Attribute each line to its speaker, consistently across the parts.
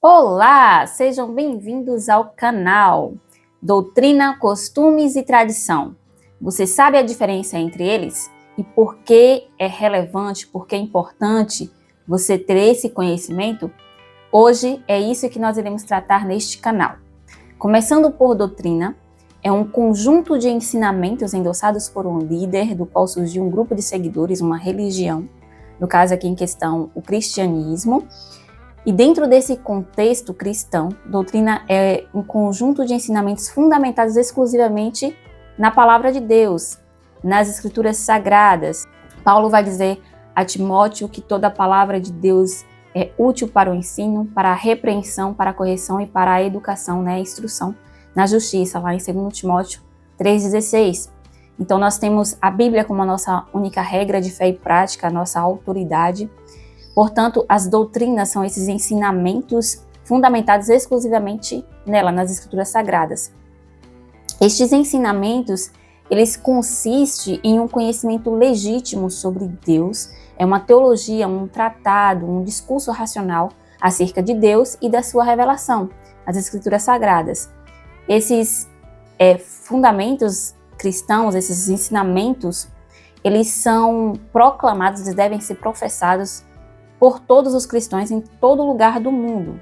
Speaker 1: Olá, sejam bem-vindos ao canal Doutrina, Costumes e Tradição. Você sabe a diferença entre eles? E por que é relevante, por que é importante você ter esse conhecimento? Hoje é isso que nós iremos tratar neste canal. Começando por doutrina, é um conjunto de ensinamentos endossados por um líder, do qual surgiu um grupo de seguidores, uma religião, no caso aqui em questão, o cristianismo. E dentro desse contexto cristão, doutrina é um conjunto de ensinamentos fundamentados exclusivamente na palavra de Deus, nas escrituras sagradas. Paulo vai dizer a Timóteo que toda a palavra de Deus é útil para o ensino, para a repreensão, para a correção e para a educação, a instrução na justiça, lá em 2 Timóteo 3,16. Então nós temos a Bíblia como a nossa única regra de fé e prática, a nossa autoridade. Portanto, as doutrinas são esses ensinamentos fundamentados exclusivamente nela, nas escrituras sagradas. Estes ensinamentos, eles consistem em um conhecimento legítimo sobre Deus, é uma teologia, um tratado, um discurso racional acerca de Deus e da sua revelação, as escrituras sagradas. Esses fundamentos cristãos, esses ensinamentos, eles são proclamados e devem ser professados por todos os cristãos em todo lugar do mundo.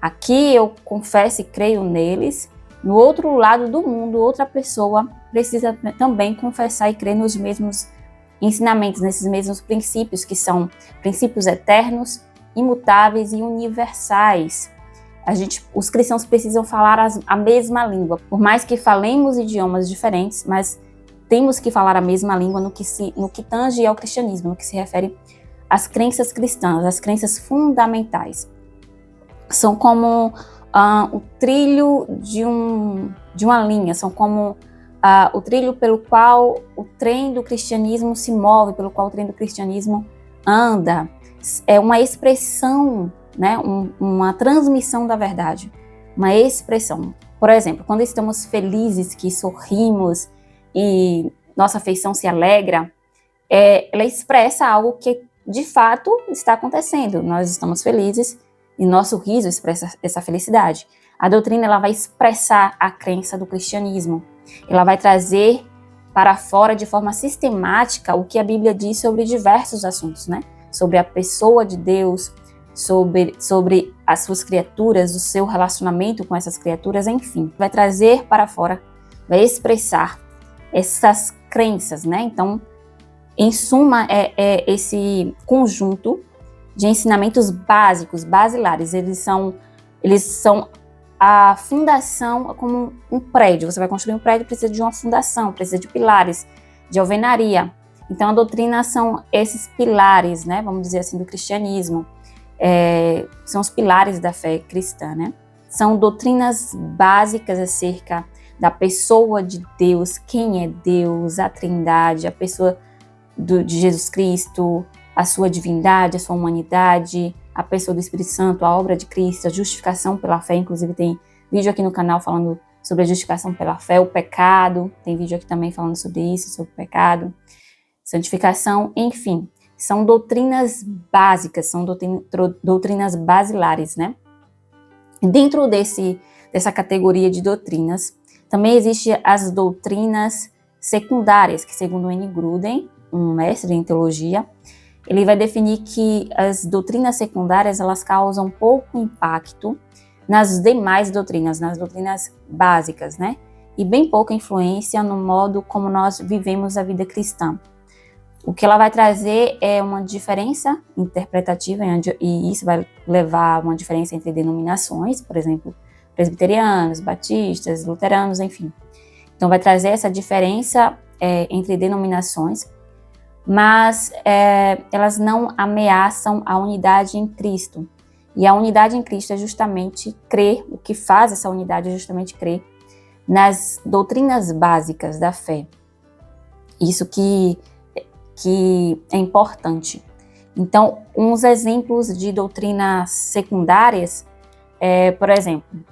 Speaker 1: Aqui eu confesso e creio neles, no outro lado do mundo, outra pessoa precisa também confessar e crer nos mesmos ensinamentos, nesses mesmos princípios, que são princípios eternos, imutáveis e universais. Os cristãos precisam falar a mesma língua, por mais que falemos idiomas diferentes, mas temos que falar a mesma língua no que tange ao cristianismo, no que se refere as crenças cristãs, as crenças fundamentais. São como o trilho de uma linha, são como o trilho pelo qual o trem do cristianismo se move, pelo qual o trem do cristianismo anda. É uma expressão, uma transmissão da verdade, uma expressão. Por exemplo, quando estamos felizes, que sorrimos e nossa feição se alegra, ela expressa algo que de fato está acontecendo. Nós estamos felizes e nosso riso expressa essa felicidade. A doutrina ela vai expressar a crença do cristianismo. Ela vai trazer para fora de forma sistemática o que a Bíblia diz sobre diversos assuntos, Sobre a pessoa de Deus, sobre as suas criaturas, o seu relacionamento com essas criaturas, enfim. Vai trazer para fora, vai expressar essas crenças, Então, em suma, é esse conjunto de ensinamentos básicos, basilares. Eles são a fundação, como um prédio. Você vai construir um prédio, precisa de uma fundação, precisa de pilares, de alvenaria. Então, a doutrina são esses pilares, vamos dizer assim, do cristianismo. São os pilares da fé cristã, São doutrinas básicas acerca da pessoa de Deus, quem é Deus, a Trindade, a pessoa de Jesus Cristo, a sua divindade, a sua humanidade, a pessoa do Espírito Santo, a obra de Cristo, a justificação pela fé. Inclusive tem vídeo aqui no canal falando sobre a justificação pela fé, o pecado, tem vídeo aqui também falando sobre isso, sobre o pecado, santificação, enfim. São doutrinas básicas, são doutrinas basilares, Dentro dessa categoria de doutrinas, também existem as doutrinas secundárias, que segundo N. Gruden, um mestre em teologia, ele vai definir que as doutrinas secundárias elas causam pouco impacto nas demais doutrinas, nas doutrinas básicas, E bem pouca influência no modo como nós vivemos a vida cristã. O que ela vai trazer é uma diferença interpretativa, e isso vai levar a uma diferença entre denominações, por exemplo, presbiterianos, batistas, luteranos, enfim. Então vai trazer essa diferença entre denominações, mas elas não ameaçam a unidade em Cristo. E a unidade em Cristo é justamente crer, o que faz essa unidade é justamente crer nas doutrinas básicas da fé. Isso que é importante. Então, uns exemplos de doutrinas secundárias, por exemplo,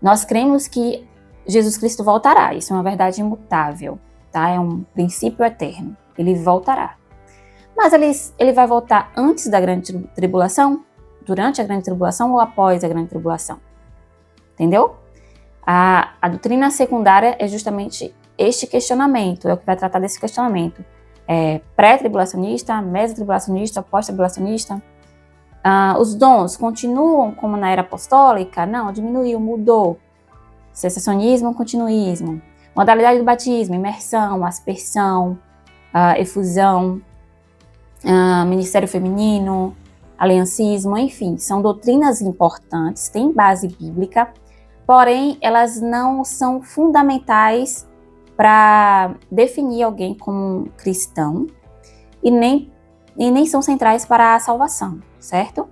Speaker 1: nós cremos que Jesus Cristo voltará, isso é uma verdade imutável, É um princípio eterno. Ele voltará. Mas ele vai voltar antes da grande tribulação? durante a grande tribulação ou após a grande tribulação? Entendeu? A doutrina secundária é justamente este questionamento, é o que vai tratar desse questionamento. Pré-tribulacionista, meso-tribulacionista, pós-tribulacionista. Os dons continuam como na era apostólica? Não, diminuiu, mudou. Cessacionismo, continuismo. Modalidade do batismo, imersão, aspersão, efusão, ministério feminino, aliancismo, enfim, são doutrinas importantes, têm base bíblica, porém elas não são fundamentais para definir alguém como cristão e nem são centrais para a salvação, certo?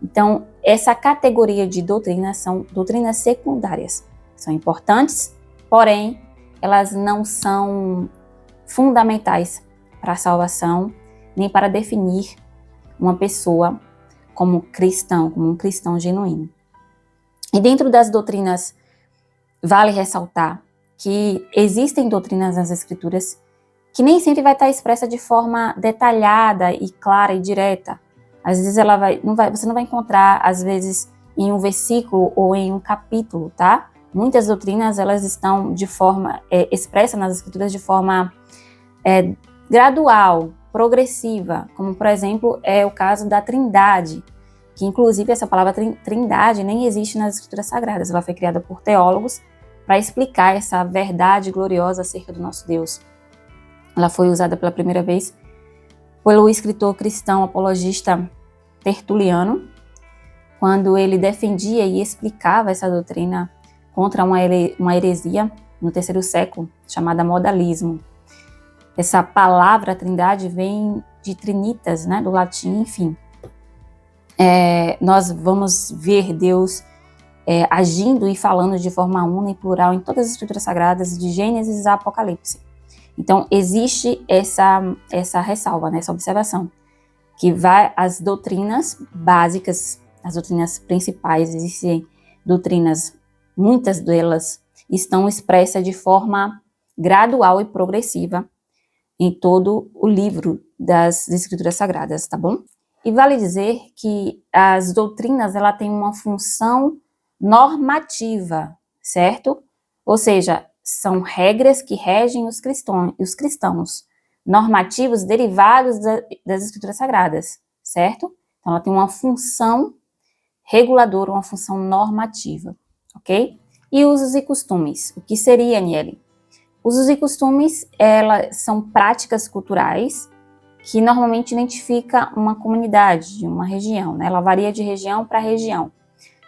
Speaker 1: Então, essa categoria de doutrinas são doutrinas secundárias. São importantes, porém, elas não são fundamentais para a salvação, nem para definir uma pessoa como cristão, como um cristão genuíno. E dentro das doutrinas, vale ressaltar que existem doutrinas nas Escrituras que nem sempre vai estar expressa de forma detalhada e clara e direta. Às vezes você não vai encontrar, às vezes, em um versículo ou em um capítulo, tá? Muitas doutrinas, elas estão de forma expressa nas Escrituras de forma gradual, progressiva, como, por exemplo, é o caso da Trindade, que, inclusive, essa palavra Trindade nem existe nas Escrituras Sagradas. Ela foi criada por teólogos para explicar essa verdade gloriosa acerca do nosso Deus. Ela foi usada pela primeira vez pelo escritor cristão apologista Tertuliano, quando ele defendia e explicava essa doutrina contra uma heresia no terceiro século, chamada modalismo. Essa palavra Trindade vem de trinitas, né, do latim, enfim. Nós vamos ver Deus agindo e falando de forma una e plural em todas as escrituras sagradas, de Gênesis a Apocalipse. Então, existe essa ressalva, né, essa observação, que as doutrinas básicas, as doutrinas principais, existem doutrinas, muitas delas estão expressas de forma gradual e progressiva em todo o livro das Escrituras Sagradas, tá bom? E vale dizer que as doutrinas, ela tem uma função normativa, certo? Ou seja, são regras que regem os cristãos, normativos derivados das Escrituras Sagradas, certo? Então, ela tem uma função reguladora, uma função normativa, ok? E usos e costumes. O que seria, Aniele? Usos e costumes, elas são práticas culturais que normalmente identifica uma comunidade, uma região, né? Ela varia de região para região.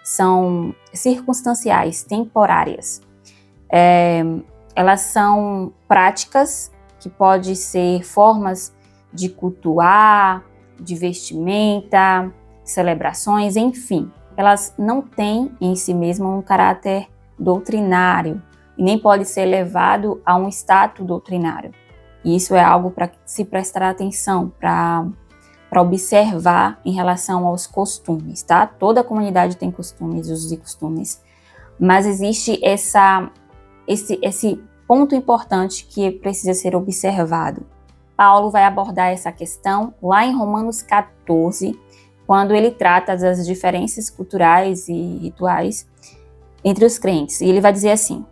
Speaker 1: São circunstanciais, temporárias. Elas são práticas que podem ser formas de cultuar, de vestimenta, celebrações, enfim. Elas não têm em si mesmas um caráter doutrinário e nem pode ser elevado a um status doutrinário. E isso é algo para se prestar atenção, para observar em relação aos costumes, tá? Toda comunidade tem costumes, usos e costumes, mas existe esse ponto importante que precisa ser observado. Paulo vai abordar essa questão lá em Romanos 14, quando ele trata das diferenças culturais e rituais entre os crentes. E ele vai dizer assim: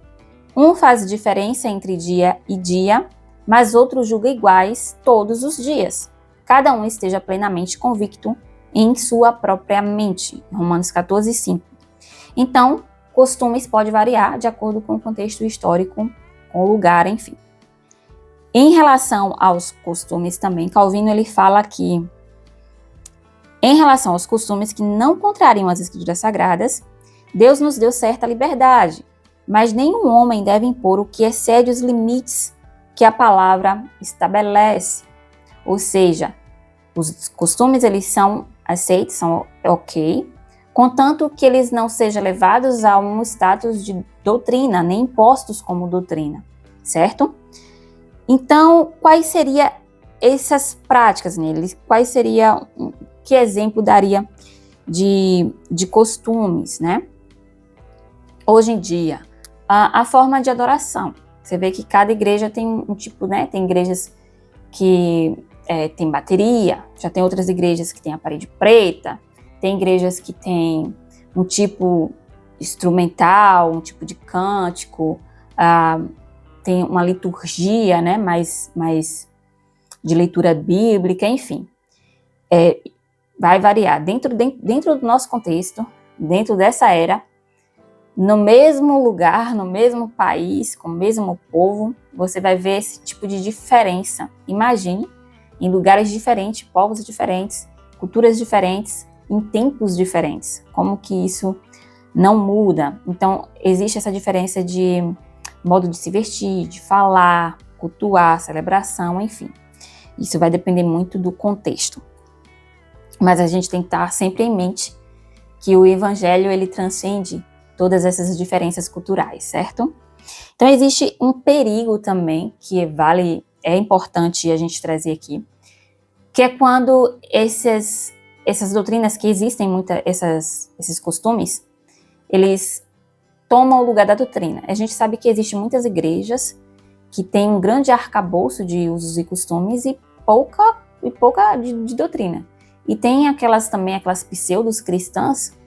Speaker 1: um faz diferença entre dia e dia, mas outro julga iguais todos os dias. Cada um esteja plenamente convicto em sua própria mente. Romanos 14, 5. Então, costumes podem variar de acordo com o contexto histórico, com o lugar, enfim. Em relação aos costumes também, Calvino ele fala que, em relação aos costumes que não contrariam as Escrituras Sagradas, Deus nos deu certa liberdade, mas nenhum homem deve impor o que excede os limites que a palavra estabelece. Ou seja, os costumes eles são aceitos, são ok, contanto que eles não sejam levados a um status de doutrina, nem impostos como doutrina, certo? Então, quais seriam essas práticas neles? Que exemplo daria de costumes, né? Hoje em dia, a forma de adoração. Você vê que cada igreja tem um tipo, né? Tem igrejas que tem bateria, já tem outras igrejas que tem a parede preta, tem igrejas que têm um tipo instrumental, um tipo de cântico, tem uma liturgia, né, mais de leitura bíblica, enfim. Vai variar. Dentro do nosso contexto, dentro dessa era, no mesmo lugar, no mesmo país, com o mesmo povo, você vai ver esse tipo de diferença. Imagine, em lugares diferentes, povos diferentes, culturas diferentes, em tempos diferentes. Como que isso não muda? Então, existe essa diferença de modo de se vestir, de falar, cultuar, celebração, enfim. Isso vai depender muito do contexto. Mas a gente tem que estar sempre em mente que o evangelho, ele transcende todas essas diferenças culturais, certo? Então, existe um perigo também que é importante a gente trazer aqui, que é quando essas doutrinas que existem, esses costumes, eles tomam o lugar da doutrina. A gente sabe que existem muitas igrejas que têm um grande arcabouço de usos e costumes e pouca de doutrina. E tem aquelas pseudos cristãs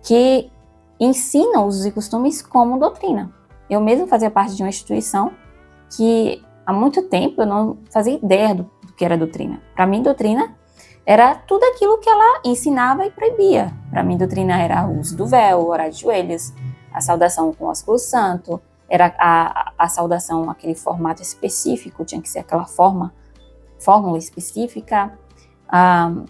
Speaker 1: que ensinam usos e costumes como doutrina. Eu mesmo fazia parte de uma instituição que há muito tempo eu não fazia ideia do que era doutrina. Para mim, doutrina era tudo aquilo que ela ensinava e proibia. Para mim, doutrina era o uso do véu, orar de joelhos, a saudação com o ósculo santo, era a saudação, aquele formato específico, tinha que ser aquela fórmula específica,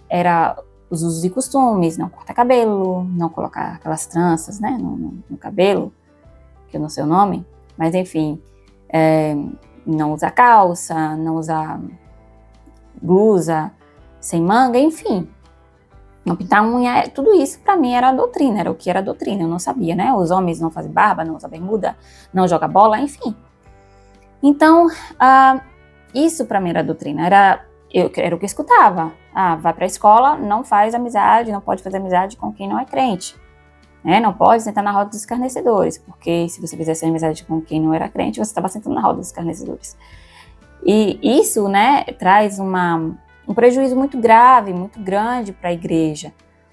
Speaker 1: era os usos e costumes, não cortar cabelo, não colocar aquelas tranças, né, no cabelo, que eu não sei o nome, mas enfim, não usar calça, não usar blusa sem manga, enfim, não pintar unha, tudo isso para mim era doutrina, era o que era doutrina, eu não sabia, né, os homens não fazem barba, não usam bermuda, não jogam bola, enfim. Então, isso para mim era doutrina, era o que eu escutava. Vai para a escola, não faz amizade, não pode fazer amizade com quem não é crente. Né? Não pode sentar na roda dos escarnecedores, porque se você fizesse amizade com quem não era crente, você estava sentando na roda dos escarnecedores. E isso, né, traz um prejuízo muito grave, muito grande para a igreja,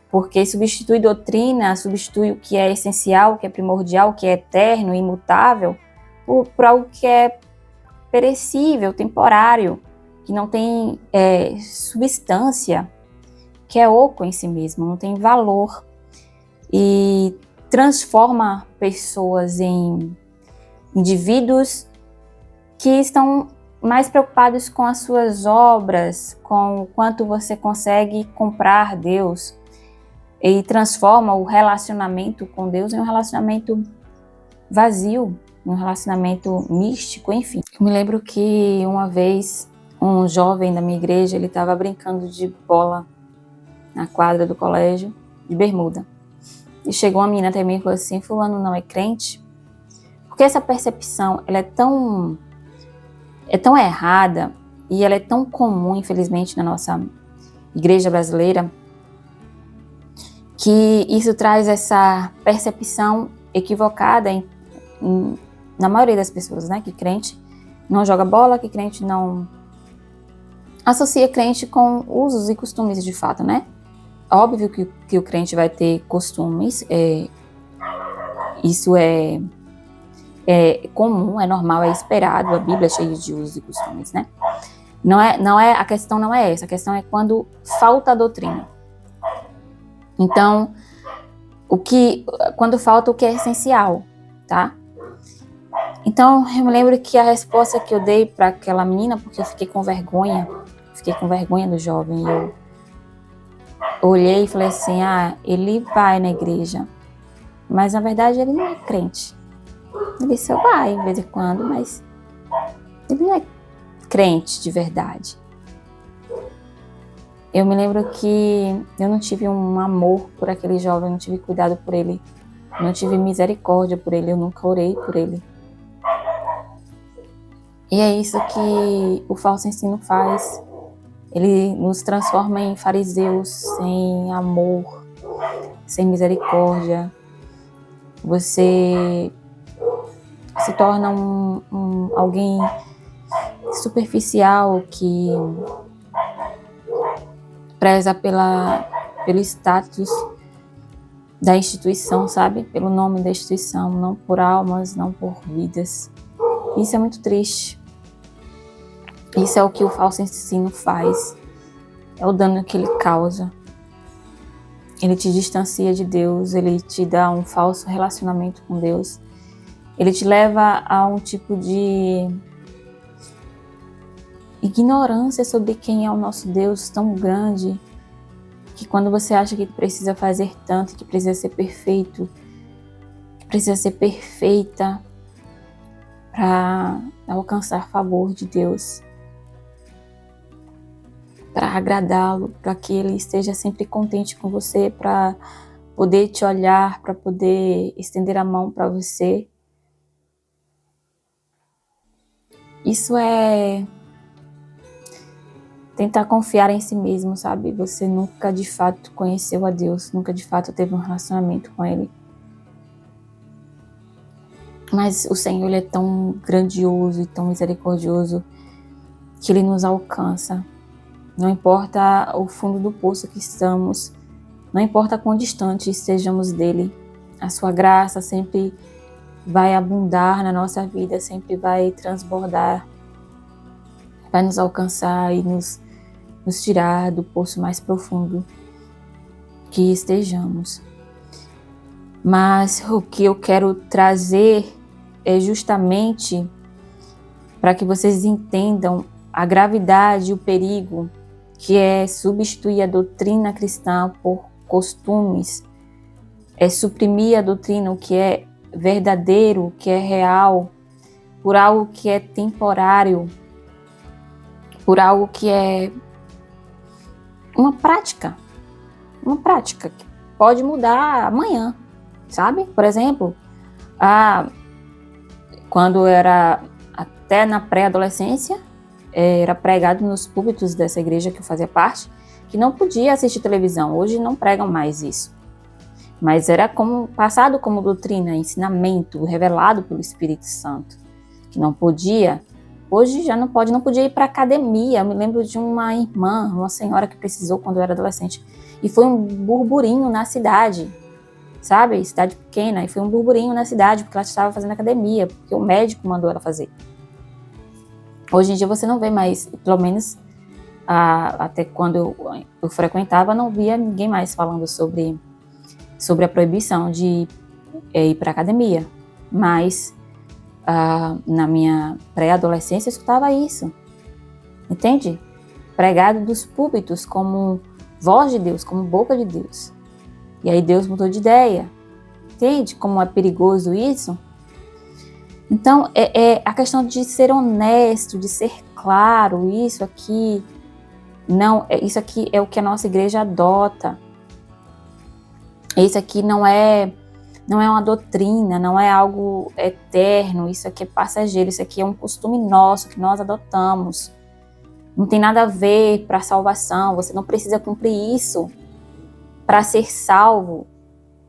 Speaker 1: porque substitui doutrina, substitui o que é essencial, o que é primordial, o que é eterno, imutável, por algo que é perecível, temporário, que não tem substância, que é oco em si mesmo, não tem valor, e transforma pessoas em indivíduos que estão mais preocupados com as suas obras, com o quanto você consegue comprar Deus, e transforma o relacionamento com Deus em um relacionamento vazio, um relacionamento místico, enfim. Eu me lembro que uma vez um jovem da minha igreja, ele estava brincando de bola na quadra do colégio, de bermuda. E chegou uma menina até mim e falou assim: fulano não é crente? Porque essa percepção, ela é tão errada e ela é tão comum, infelizmente, na nossa igreja brasileira, que isso traz essa percepção equivocada na maioria das pessoas, né? Que crente não joga bola, que crente não associa crente com usos e costumes de fato, né? Óbvio que o crente vai ter costumes, isso é comum, é normal, é esperado, a Bíblia é cheia de usos e costumes, né? A questão não é essa, a questão é quando falta a doutrina. Então, quando falta o que é essencial, tá? Então, eu me lembro que a resposta que eu dei para aquela menina, porque eu fiquei com vergonha do jovem, e eu olhei e falei assim: ele vai na igreja, mas na verdade ele não é crente. Ele só vai de vez em quando, mas ele não é crente de verdade. Eu me lembro que eu não tive um amor por aquele jovem, eu não tive cuidado por ele, eu não tive misericórdia por ele, eu nunca orei por ele. E é isso que o falso ensino faz. Ele nos transforma em fariseus sem amor, sem misericórdia. Você se torna alguém superficial que preza pelo status da instituição, sabe? Pelo nome da instituição, não por almas, não por vidas. Isso é muito triste. Isso é o que o falso ensino faz. É o dano que ele causa. Ele te distancia de Deus, ele te dá um falso relacionamento com Deus. Ele te leva a um tipo de ignorância sobre quem é o nosso Deus tão grande, que quando você acha que precisa fazer tanto, que precisa ser perfeito, que precisa ser perfeita para alcançar favor de Deus, para agradá-lo, para que ele esteja sempre contente com você, para poder te olhar, para poder estender a mão para você. Isso é tentar confiar em si mesmo, sabe? Você nunca de fato conheceu a Deus, nunca de fato teve um relacionamento com Ele. Mas o Senhor, Ele é tão grandioso e tão misericordioso que Ele nos alcança. Não importa o fundo do poço que estamos, não importa quão distante estejamos dEle, a sua graça sempre vai abundar na nossa vida, sempre vai transbordar, vai nos alcançar e nos tirar do poço mais profundo que estejamos. Mas o que eu quero trazer é justamente para que vocês entendam a gravidade e o perigo que é substituir a doutrina cristã por costumes, é suprimir a doutrina, o que é verdadeiro, o que é real, por algo que é temporário, por algo que é uma prática que pode mudar amanhã, sabe? Por exemplo, quando era até na pré-adolescência, era pregado nos púlpitos dessa igreja que eu fazia parte, que não podia assistir televisão. Hoje não pregam mais isso. Mas era passado como doutrina, ensinamento, revelado pelo Espírito Santo, que não podia. Hoje já não pode, não podia ir para academia. Eu me lembro de uma irmã, uma senhora que precisou quando eu era adolescente. E foi um burburinho na cidade, sabe? Cidade pequena. E foi um burburinho na cidade, porque ela estava fazendo academia, porque o médico mandou ela fazer. Hoje em dia você não vê mais, pelo menos até quando eu frequentava, não via ninguém mais falando sobre a proibição de ir para academia. Mas na minha pré-adolescência eu escutava isso, entende? Pregado dos púlpitos como voz de Deus, como boca de Deus. E aí Deus mudou de ideia, entende como é perigoso isso? Então é a questão de ser honesto, de ser claro. Isso aqui é o que a nossa igreja adota. Isso aqui não é uma doutrina, não é algo eterno, isso aqui é passageiro, isso aqui é um costume nosso que nós adotamos. Não tem nada a ver para a salvação, você não precisa cumprir isso para ser salvo,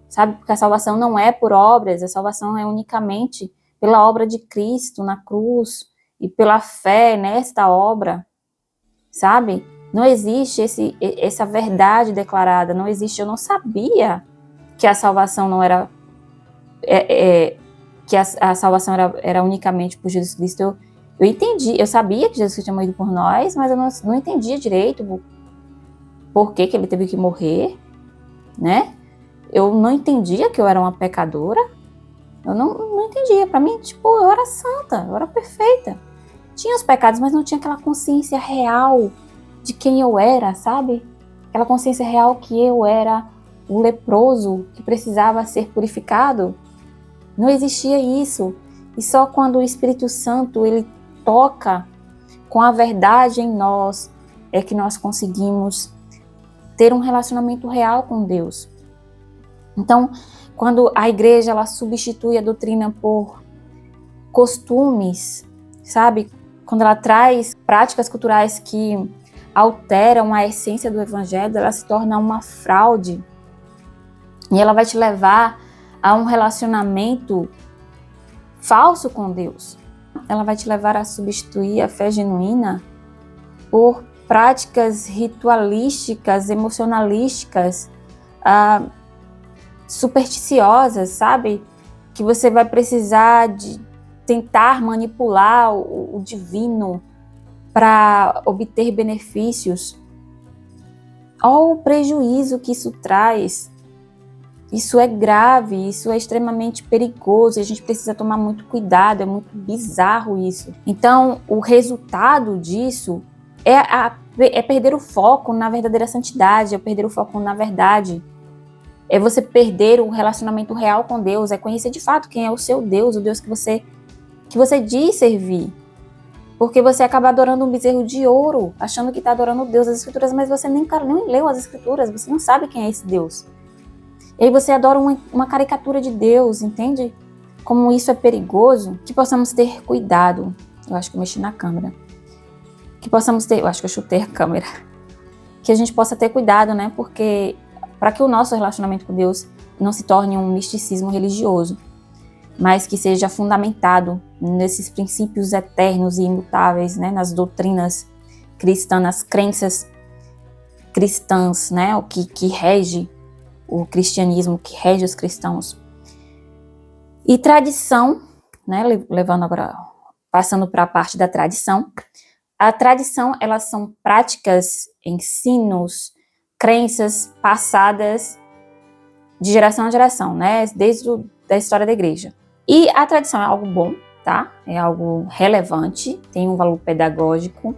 Speaker 1: sabe? Porque a salvação não é por obras, a salvação é unicamente pela obra de Cristo na cruz e pela fé nesta obra, sabe? Não existe essa verdade declarada, não existe. Eu não sabia que a salvação não era que a salvação era unicamente por Jesus Cristo. Eu entendi, eu sabia que Jesus Cristo tinha morrido por nós, mas eu não entendia direito por que ele teve que morrer, né? Eu não entendia que eu era uma pecadora. Eu não entendia. Para mim, eu era santa, eu era perfeita. Tinha os pecados, mas não tinha aquela consciência real de quem eu era, sabe? Aquela consciência real que eu era o leproso que precisava ser purificado. Não existia isso. E só quando o Espírito Santo ele toca com a verdade em nós é que nós conseguimos ter um relacionamento real com Deus. Então, quando a igreja ela substitui a doutrina por costumes, sabe? Quando ela traz práticas culturais que alteram a essência do evangelho, ela se torna uma fraude. E ela vai te levar a um relacionamento falso com Deus. Ela vai te levar a substituir a fé genuína por práticas ritualísticas, emocionalísticas, supersticiosas, sabe? Que você vai precisar de tentar manipular o divino para obter benefícios. Olha o prejuízo que isso traz. Isso é grave, isso é extremamente perigoso, a gente precisa tomar muito cuidado, é muito bizarro isso. Então, o resultado disso é perder o foco na verdadeira santidade, é perder o foco na verdade. É você perder o relacionamento real com Deus, é conhecer de fato quem é o seu Deus, o Deus que você diz servir. Porque você acaba adorando um bezerro de ouro, achando que está adorando Deus das Escrituras, mas você nem leu as Escrituras, você não sabe quem é esse Deus. E aí você adora uma caricatura de Deus, entende? Como isso é perigoso, que possamos ter cuidado. Eu acho que eu mexi na câmera. Eu acho que eu chutei a câmera. Que a gente possa ter cuidado, né? Porque para que o nosso relacionamento com Deus não se torne um misticismo religioso, mas que seja fundamentado nesses princípios eternos e imutáveis, né? Nas doutrinas cristãs, nas crenças cristãs, né? O que rege o cristianismo, que rege os cristãos. E tradição, né, passando para a parte da tradição. A tradição, elas são práticas, ensinos, crenças passadas de geração a geração, né, desde a história da igreja. E a tradição é algo bom, tá? É algo relevante, tem um valor pedagógico,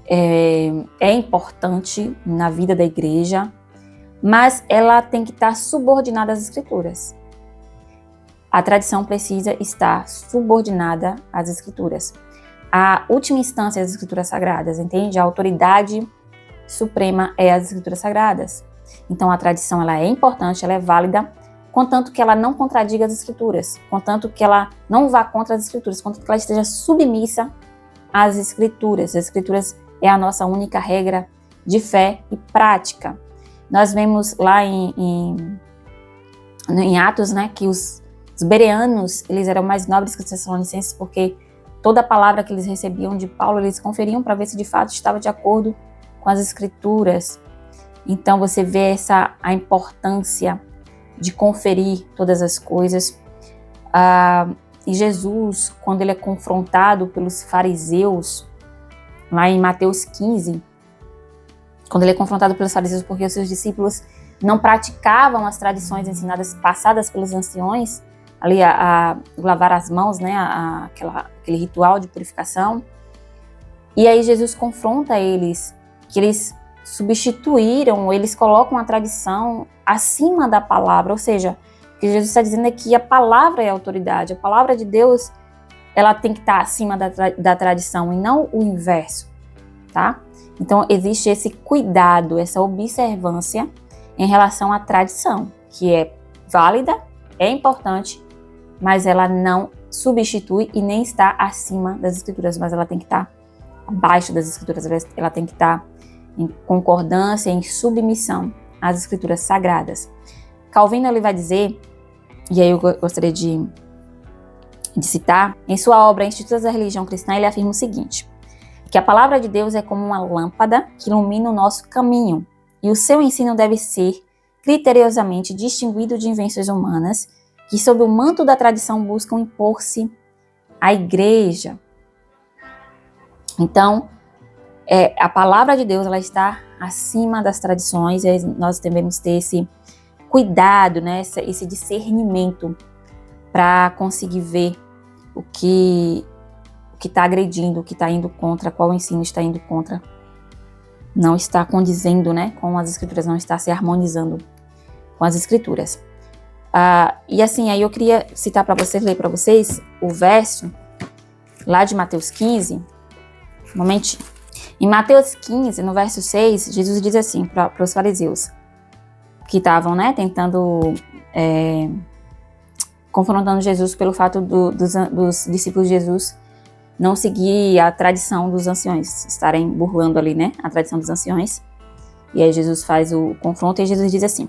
Speaker 1: é importante na vida da igreja, mas ela tem que estar subordinada às Escrituras. A tradição precisa estar subordinada às Escrituras. A última instância é as Escrituras Sagradas, entende? A autoridade suprema é as Escrituras Sagradas. Então a tradição ela é importante, ela é válida, contanto que ela não contradiga as Escrituras, contanto que ela não vá contra as Escrituras, contanto que ela esteja submissa às Escrituras. As Escrituras é a nossa única regra de fé e prática. Nós vemos lá em Atos, né, que os bereanos, eles eram mais nobres que os tessalonicenses, porque toda a palavra que eles recebiam de Paulo, eles conferiam para ver se de fato estava de acordo com as Escrituras. Então você vê a importância de conferir todas as coisas. E Jesus, quando ele é confrontado pelos fariseus, lá em Mateus 15, quando ele é confrontado pelos fariseus porque os seus discípulos não praticavam as tradições ensinadas, passadas pelos anciões, ali a lavar as mãos, né, aquele ritual de purificação. E aí Jesus confronta eles, que eles substituíram, eles colocam a tradição acima da palavra, ou seja, o que Jesus está dizendo é que a palavra é a autoridade, a palavra de Deus, ela tem que estar acima da tradição e não o inverso, tá? Então existe esse cuidado, essa observância em relação à tradição, que é válida, é importante, mas ela não substitui e nem está acima das Escrituras, mas ela tem que estar abaixo das Escrituras, ela tem que estar em concordância, em submissão às Escrituras Sagradas. Calvino ele vai dizer, e aí eu gostaria de citar, em sua obra Institutos da Religião Cristã, ele afirma o seguinte, que a palavra de Deus é como uma lâmpada que ilumina o nosso caminho, e o seu ensino deve ser criteriosamente distinguido de invenções humanas que, sob o manto da tradição, buscam impor-se à igreja. Então, a palavra de Deus ela está acima das tradições, e nós devemos ter esse cuidado, né, esse discernimento para conseguir ver o que está agredindo, o que está indo contra, qual ensino está indo contra, não está condizendo, né, com as Escrituras, não está se harmonizando com as Escrituras. E assim, aí eu queria citar para vocês, ler para vocês o verso lá de Mateus 15, um momentinho. Em Mateus 15, no verso 6, Jesus diz assim para os fariseus, que estavam, né, tentando, confrontando Jesus pelo fato dos discípulos de Jesus não seguir a tradição dos anciões, estarem burlando ali, né, a tradição dos anciões. E aí Jesus faz o confronto e Jesus diz assim,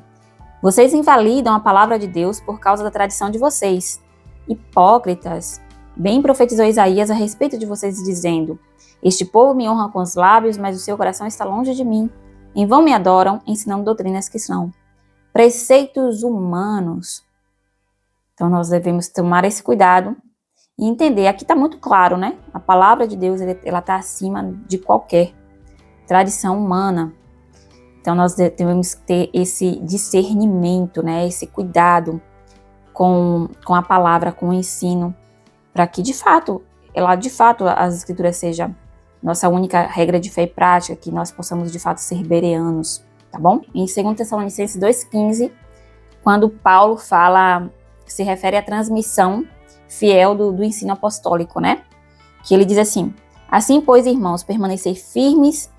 Speaker 1: vocês invalidam a palavra de Deus por causa da tradição de vocês, hipócritas, Bem profetizou Isaías a respeito de vocês, dizendo: este povo me honra com os lábios, mas o seu coração está longe de mim. Em vão me adoram, ensinando doutrinas que são preceitos humanos. Então nós devemos tomar esse cuidado e entender. Aqui está muito claro, né? A palavra de Deus, ela está acima de qualquer tradição humana. Então nós devemos ter esse discernimento, né? Esse cuidado com a palavra, com o ensino, para que de fato as escrituras sejam nossa única regra de fé e prática, que nós possamos de fato ser bereanos, tá bom? Em 2 Tessalonicenses 2,15, quando Paulo se refere à transmissão fiel do ensino apostólico, né? Que ele diz assim: assim, pois, irmãos, permanecei firmes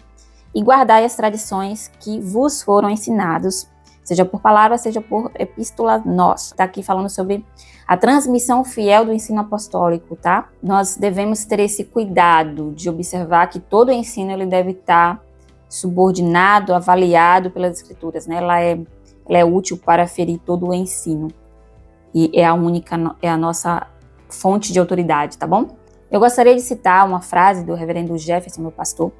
Speaker 1: e guardai as tradições que vos foram ensinados, seja por palavra, seja por epístola nossa. Está aqui falando sobre a transmissão fiel do ensino apostólico, tá? Nós devemos ter esse cuidado de observar que todo o ensino ele deve estar subordinado, avaliado pelas escrituras, né? Ela é útil para ferir todo o ensino e é a nossa fonte de autoridade, tá bom? Eu gostaria de citar uma frase do reverendo Jefferson, meu pastor,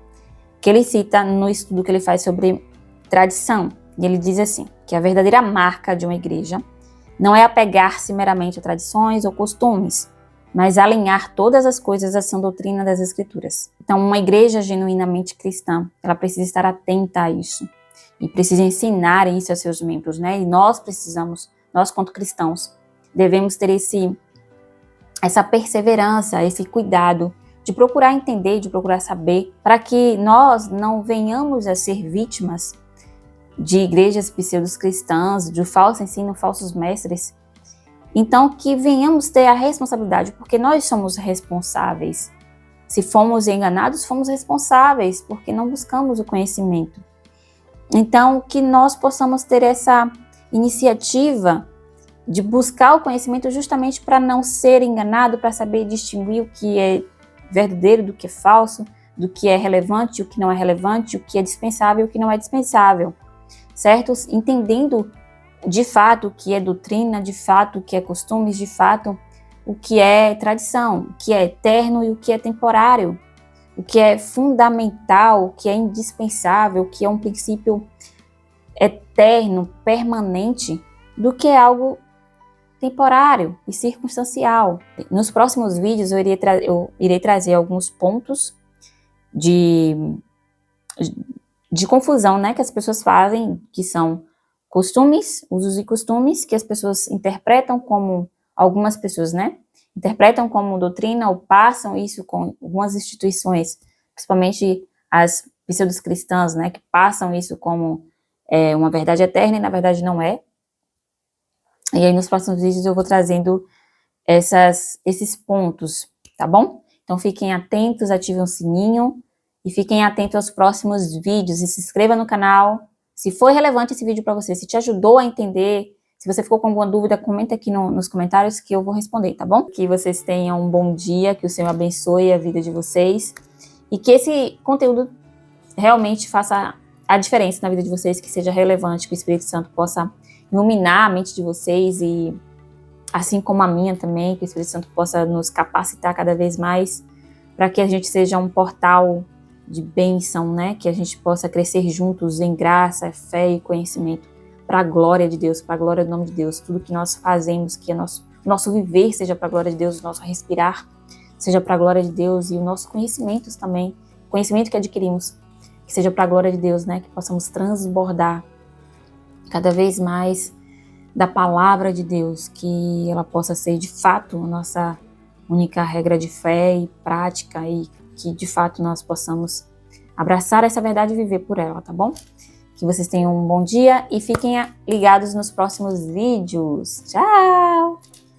Speaker 1: que ele cita no estudo que ele faz sobre tradição. E ele diz assim, que a verdadeira marca de uma igreja não é apegar-se meramente a tradições ou costumes, mas alinhar todas as coisas à sã doutrina das Escrituras. Então, uma igreja genuinamente cristã, ela precisa estar atenta a isso e precisa ensinar isso a seus membros, né? E nós quanto cristãos, devemos ter essa perseverança, esse cuidado de procurar entender, de procurar saber, para que nós não venhamos a ser vítimas de igrejas pseudo-cristãs, de falso ensino, falsos mestres. Então, que venhamos ter a responsabilidade, porque nós somos responsáveis. Se fomos enganados, fomos responsáveis, porque não buscamos o conhecimento. Então, que nós possamos ter essa iniciativa de buscar o conhecimento justamente para não ser enganado, para saber distinguir o que é verdadeiro do que é falso, do que é relevante, o que não é relevante, o que é dispensável e o que não é dispensável. Certo? Entendendo de fato o que é doutrina, de fato o que é costumes, de fato o que é tradição, o que é eterno e o que é temporário, o que é fundamental, o que é indispensável, o que é um princípio eterno, permanente, do que é algo temporário e circunstancial. Nos próximos vídeos eu irei trazer alguns pontos de confusão, né, que as pessoas fazem, que são costumes, usos e costumes, que as pessoas interpretam como, algumas pessoas, né, interpretam como doutrina ou passam isso com algumas instituições, principalmente as pseudo-cristãs, né, que passam isso como uma verdade eterna e na verdade não é. E aí nos próximos vídeos eu vou trazendo esses pontos, tá bom? Então fiquem atentos, ativem o sininho, e fiquem atentos aos próximos vídeos e se inscreva no canal. Se foi relevante esse vídeo para você, se te ajudou a entender, se você ficou com alguma dúvida, comenta aqui nos comentários que eu vou responder, tá bom? Que vocês tenham um bom dia, que o Senhor abençoe a vida de vocês e que esse conteúdo realmente faça a diferença na vida de vocês, que seja relevante, que o Espírito Santo possa iluminar a mente de vocês e assim como a minha também, que o Espírito Santo possa nos capacitar cada vez mais para que a gente seja um portal de bênção, né? Que a gente possa crescer juntos em graça, fé e conhecimento para a glória de Deus, para a glória do nome de Deus. Tudo que nós fazemos, que é nosso viver seja para a glória de Deus, o nosso respirar seja para a glória de Deus e o nosso conhecimento também, conhecimento que adquirimos, que seja para a glória de Deus, né? Que possamos transbordar cada vez mais da palavra de Deus, que ela possa ser de fato a nossa única regra de fé e prática e que de fato nós possamos abraçar essa verdade e viver por ela, tá bom? Que vocês tenham um bom dia e fiquem ligados nos próximos vídeos. Tchau!